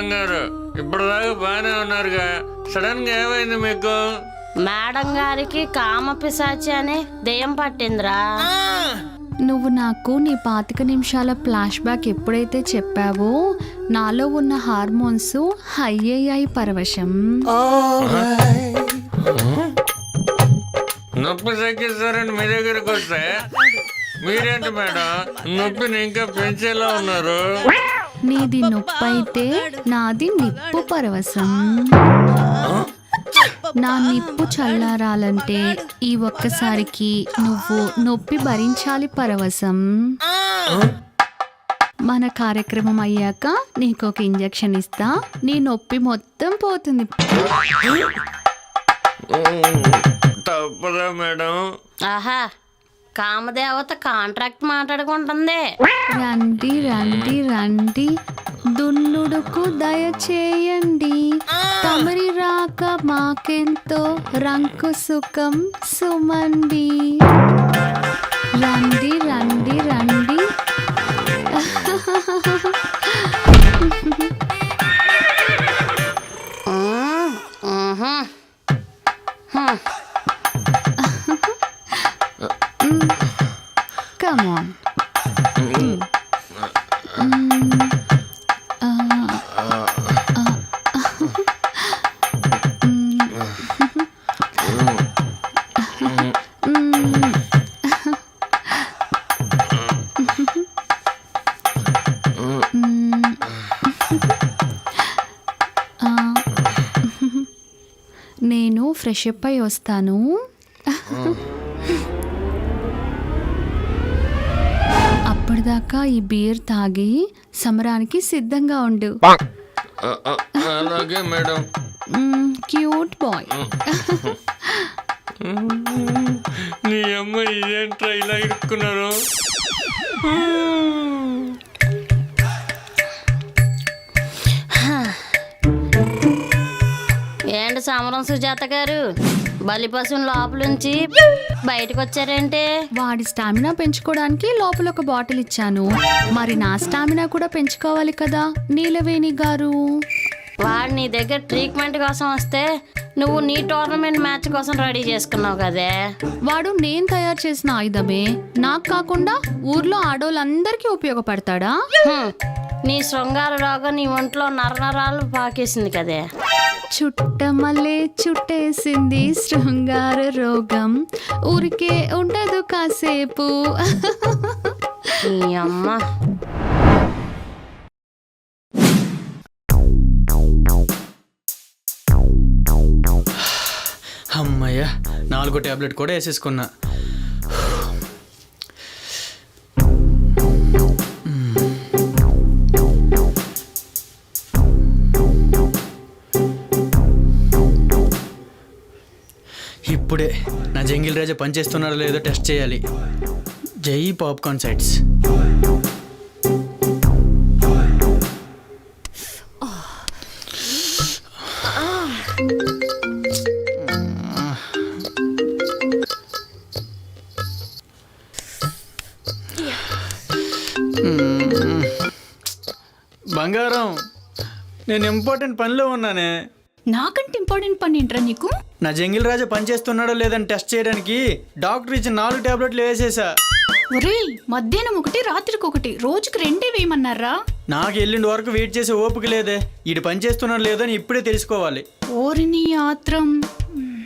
Madam గారు ఇప్పుడు దాకా బాగానే ఉన్నారుగా, సడన్ గా ఏమైంది మీకు? మేడం గారికి కామ పిశాచి అనే దెయ్యం పట్టిందిరా. నువ్వు నాకు నీ 25 నిమిషాల ఫ్లాష్ బ్యాక్ ఎప్పుడైతే చెప్పావో నాలో ఉన్న హార్మోన్స్ హై అయ్యాయి పరవశం. నొప్పి తగ్గిస్తారని మీ దగ్గరకు వస్తే మీరేంటి మేడం నొప్పిని ఇంకా పెంచేలా ఉన్నారు? నీది నొప్పి అయితే నాది నిప్పు పరవశం. నా నిప్పు చల్లారాలంటే ఈ ఒక్కసారికి నువ్వు నొప్పి భరించాలి పరవశం. మన కార్యక్రమం అయ్యాక నీకు ఒక ఇంజెక్షన్ ఇస్తా, నీ నొప్పి మొత్తం పోతుంది. తప్పదా మేడం? ఆహా, కామదేవత కాంట్రాక్ట్ మాట్లాడుకుంటుంది. రండి రండి రండి, దున్నుడుకు దయచేయండి, తమరి రాక మాకెంతో రంకు సుఖం సుమండి. రండి రండి రండి. Come on. నేను ఫ్రెష్ అప్ అయి వస్తాను. అప్పటిదాకా ఈ బీర్ తాగి సమరానికి సిద్ధంగా ఉండు. అలాగే మేడం. Cute boy. నీ అమ్మ ఇదేంట్రా ఇలా ఇరుక్కున్నారు? ఏంటి సమరం సుజాత గారు, బలిపశువుని లోపలుంచి బయటకు వచ్చారేంటి? వాడి స్టామినా పెంచుకోవడానికి లోపల ఒక బాటిల్ ఇచ్చాను, మరి నా స్టామినా కూడా పెంచుకోవాలి కదా నీలవేణి గారు. వాడు నీ దగ్గర ట్రీట్మెంట్ కోసం వస్తే నువ్వు నీ టోర్నమెంట్ మ్యాచ్ కోసం రెడీ చేసుకున్నావు కదే. వాడు నేను తయారు చేసిన ఆయుధమే, నాకు కాకుండా ఊర్లో ఆడోళ్ళందరికీ ఉపయోగపడతాడా? నీ శృంగార రోగం నీ ఒంట్లో నరనరాలు పాకేసింది కదే. చుట్టమల్లే చుట్టేసింది శృంగార రోగం, ఊరికే ఉండదు కాసేపు. నీ అమ్మ. అమ్మయ్య, 4 టాబ్లెట్ కూడా వేసేసుకున్నా. ఇప్పుడే నా జంగిల్ రాజా పనిచేస్తున్నారో లేదో టెస్ట్ చేయాలి. జై పాప్కార్న్ సైట్స్. బంగారం, నేను ఇంపార్టెంట్ పనిలో ఉన్నానే. నాకంటే ఇంపార్టెంట్ పని ఏంట్రా నీకు? నా జంగిల్ రాజా పనిచేస్తున్నాడో లేదని టెస్ట్ చేయడానికి డాక్టర్ ఇచ్చిన 4 టాబ్లెట్లు వేసేసా. ఒరేయ్, మధ్యాహ్నం 1 రాత్రికి 1 రోజుకి 2 వేయమన్నారా? నాకు ఎల్లుండి వరకు వెయిట్ చేసే ఓపిక లేదే. ఈడు పనిచేస్తున్నాడు లేదని ఇప్పుడే తెలుసుకోవాలి. ఓరిని ఆత్రం.